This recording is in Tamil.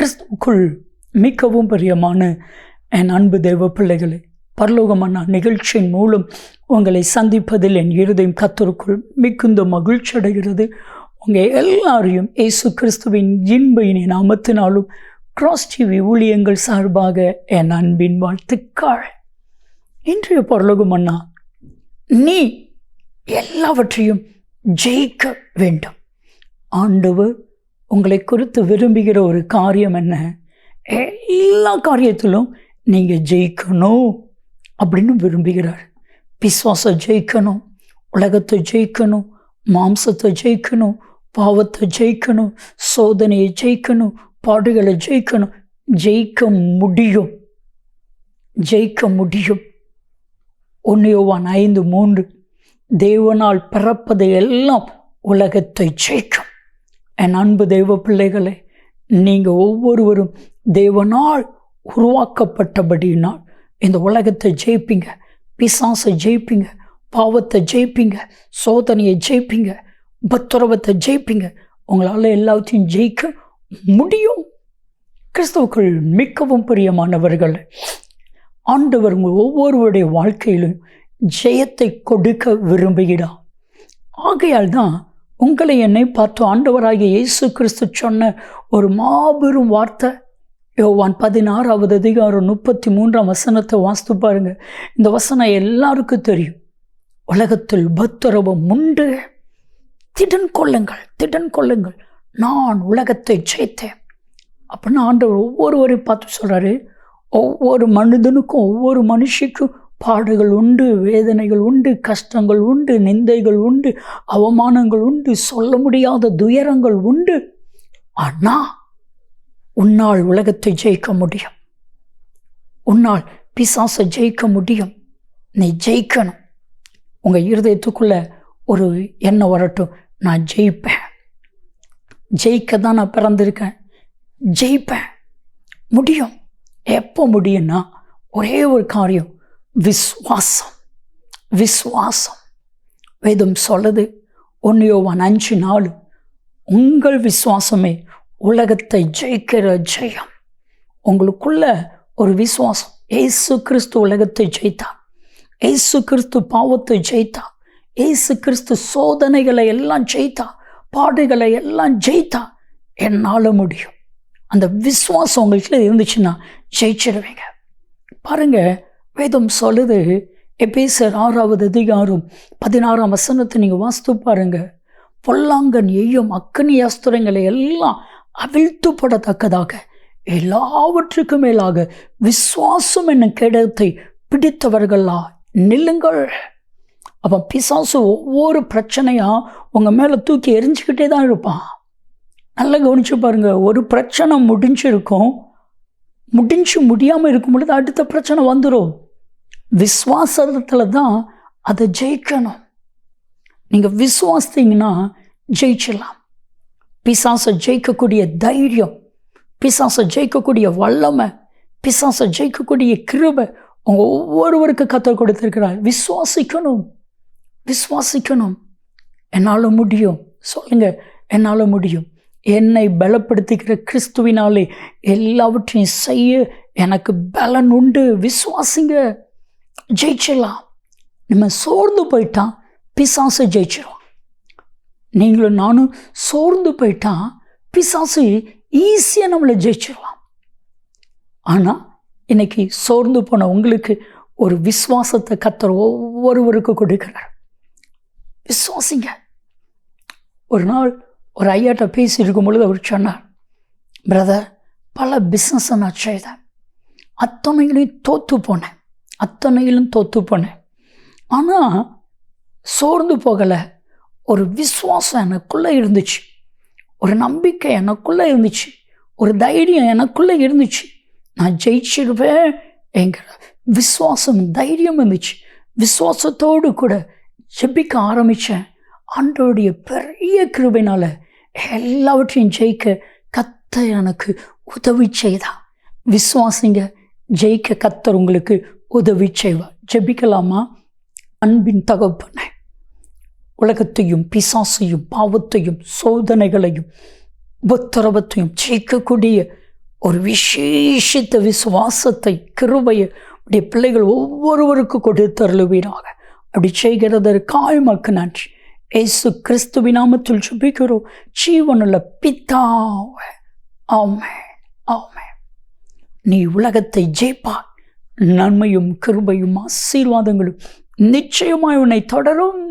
கிறிஸ்துவுக்குள் மிகவும் பிரியமான என் அன்பு தேவ பிள்ளைகளே, பரலோகமான நிகழ்ச்சியின் மூலம் உங்களை சந்திப்பதில் என் இருதயம் கர்த்தருக்குள் மிகுந்த மகிழ்ச்சி அடைகிறது. உங்கள் எல்லாரையும் இயேசு கிறிஸ்துவின் இன்ப நாமத்தினாலும் கிராஸ் டிவி ஊழியங்கள் சார்பாக என் அன்பின் வாழ்த்துக்கள். இன்றைய பரலோகமன்னா, நீ எல்லாவற்றையும் ஜெயிக்க வேண்டும். ஆண்டவர் உங்களை குறித்து விரும்புகிற ஒரு காரியம் என்ன? எல்லா காரியத்திலும் நீங்கள் ஜெயிக்கணும் அப்படின்னு விரும்புகிறார். பிசாசை ஜெயிக்கணும், உலகத்தை ஜெயிக்கணும், மாம்சத்தை ஜெயிக்கணும், பாவத்தை ஜெயிக்கணும், சோதனையை ஜெயிக்கணும், பாடுகளை ஜெயிக்கணும். ஜெயிக்க முடியும், ஜெயிக்க முடியும். 1 யோவான் 5:3, தேவனால் பிறப்பதை எல்லாம் உலகத்தை ஜெயிக்கும். என் அன்பு தெய்வ பிள்ளைகளே, நீங்கள் ஒவ்வொருவரும் தேவனால் உருவாக்கப்பட்டபடியினால் இந்த உலகத்தை ஜெயிப்பீங்க, பிசாசை ஜெயிப்பீங்க, பாவத்தை ஜெயிப்பீங்க, சோதனையை ஜெயிப்பீங்க, பத்துரவத்தை ஜெயிப்பீங்க. உங்களால் எல்லாத்தையும் ஜெயிக்க முடியும். கிறிஸ்துவுக்குள் மிகவும் பிரியமானவர்கள், ஆண்டவர் உங்கள் ஒவ்வொருவருடைய வாழ்க்கையிலும் ஜெயத்தை கொடுக்க விரும்புகிறார். ஆகையால் தான் உங்களை என்னை பார்த்து ஆண்டவராகிய இயேசு கிறிஸ்து சொன்ன ஒரு மாபெரும் வார்த்தை, யோவான் 16:33 வாசித்து பாருங்க. இந்த வசனம் எல்லாருக்கும் தெரியும். உலகத்தில் உபத்திரவம் உண்டு, திடன் கொள்ளுங்கள், திடன் கொள்ளுங்கள், நான் உலகத்தை ஜெயித்தேன் அப்படின்னு ஆண்டவர் ஒவ்வொருவரையும் பார்த்து சொல்கிறாரு. ஒவ்வொரு மனிதனுக்கும், ஒவ்வொரு மனுஷிக்கும் பாடுகள் உண்டு, வேதனைகள் உண்டு, கஷ்டங்கள் உண்டு, நிந்தைகள் உண்டு, அவமானங்கள் உண்டு, சொல்ல முடியாத துயரங்கள் உண்டு. ஆனால் உன்னால் உலகத்தை ஜெயிக்க முடியும், உன்னால் பிசாசை ஜெயிக்க முடியும். நீ ஜெயிக்கணும். உங்கள் இருதயத்துக்குள்ள ஒரு எண்ணம் வரட்டும், நான் ஜெயிப்பேன், ஜெயிக்க தான் நான் பிறந்திருக்கேன், ஜெயிப்பேன். முடியும். எப்போ முடியும்னா, ஒரே ஒரு காரியம், விசுவாசம். விசுவாசம். வேதம் சொல்லுது 1 யோவான் 5:4, உங்கள் விசுவாசமே உலகத்தை ஜெயிக்கிற ஜெயம். உங்களுக்குள்ள ஒரு விசுவாசம். ஏசு கிறிஸ்து உலகத்தை ஜெயித்தார், ஏசு கிறிஸ்து பாவத்தை ஜெயித்தார், ஏசு கிறிஸ்து சோதனைகளை எல்லாம் ஜெயித்தார், பாடுகளை எல்லாம் ஜெயித்தார். என்னால் முடியும். அந்த விசுவாசம் உங்களுக்கு இருந்துச்சுன்னா ஜெயிச்சிடுவீங்க. பாருங்க, வேதம் சொல்லுது, எபேசியர் 6:16 நீங்கள் வாசித்து பாருங்க. பொல்லாங்கன் எய்யும் அக்கினி அஸ்திரங்களை எல்லாம் அவிழ்த்துப்படத்தக்கதாக எல்லாவற்றுக்கும் மேலாக விசுவாசம் என்னும் கேடயத்தை பிடித்தவர்களா நில்லுங்கள். அப்போ பிசாசு ஒவ்வொரு பிரச்சனையா உங்கள் மேலே தூக்கி எரிஞ்சுக்கிட்டே தான் இருப்பான். நல்லா கவனிச்சு பாருங்க. ஒரு பிரச்சனை முடிஞ்சிருக்கும், முடிஞ்சு முடியாமல் இருக்கும் பொழுது அடுத்த பிரச்சனை வந்துடும். விசுவாசத்தில் தான் அதை ஜெயிக்கணும். நீங்கள் விசுவாசித்தீங்கன்னா ஜெயிச்சிடலாம். பிசாசை ஜெயிக்கக்கூடிய தைரியம், பிசாசை ஜெயிக்கக்கூடிய வல்லமை, பிசாசை ஜெயிக்கக்கூடிய கிருபை உங்கள் ஒவ்வொருவருக்கு கற்றுக் கொடுத்துருக்கிறார். விசுவாசிக்கணும், விசுவாசிக்கணும். என்னால் முடியும் சொல்லுங்க, என்னால் முடியும். என்னை பலப்படுத்துகிற கிறிஸ்துவினாலே எல்லாவற்றையும் செய்ய எனக்கு பலன் உண்டு. விசுவாசிங்க, ஜெயிச்சிடலாம். நம்ம சோர்ந்து போயிட்டா பிசாசு ஜெயிச்சிடும். நீங்களும் நானும் சோர்ந்து போயிட்டா பிசாசு ஈஸியாக நம்மளை ஜெயிச்சிடலாம். ஆனால் இன்னைக்கு சோர்ந்து போன உங்களுக்கு ஒரு விசுவாசத்தை கர்த்தர் ஒவ்வொருவருக்கும் கொடுக்கிறார். விசுவாசிங்க. ஒரு நாள் ஒரு ஐயாட்ட பேசியிருக்கும் பொழுது அவர் சொன்னார், பிரதர், பல பிஸ்னஸை நான் செய்தேன், அத்தனையிலும் தோற்று போனேன். ஆனால் சோர்ந்து போகலை. ஒரு விசுவாசம் எனக்குள்ளே இருந்துச்சு, ஒரு நம்பிக்கை எனக்குள்ளே இருந்துச்சு, ஒரு தைரியம் எனக்குள்ளே இருந்துச்சு. நான் ஜெயிச்சிடுவேன் என்கிற விசுவாசம், தைரியம் இருந்துச்சு. விசுவாசத்தோடு கூட ஜெபிக்க ஆரம்பித்தேன். ஆண்டவருடைய பெரிய கிருபையினால் எல்லாவற்றையும் ஜெயிக்க கர்த்தர் எனக்கு உதவி செய்தார். விசுவாசிங்க, ஜெயிக்க கர்த்தர் உங்களுக்கு உதவி செய்வார். ஜெபிக்கலாமா? அன்பின் தகப்பனே, உலகத்தையும் பிசாசையும் பாவத்தையும் சோதனைகளையும் உபத்திரவத்தையும் ஜெயிக்கக்கூடிய ஒரு விசேஷித்த விசுவாசத்தை, கிருபையை உடைய பிள்ளைகள் ஒவ்வொருவருக்கு கொடுத்தருளுவீராக. அப்படி செய்கிறதற்காய் உமக்கு நன்றி. இயேசு கிறிஸ்துவின் நாமத்தில் ஜெபிக்கிறோம் ஜீவனுள்ள பிதாவே. ஆமென், ஆமென். நீ உலகத்தை ஜெயிப்பாய். நன்மையும் கிருபையும் ஆசீர்வாதங்களும் நிச்சயமாய் உன்னை தொடரும்.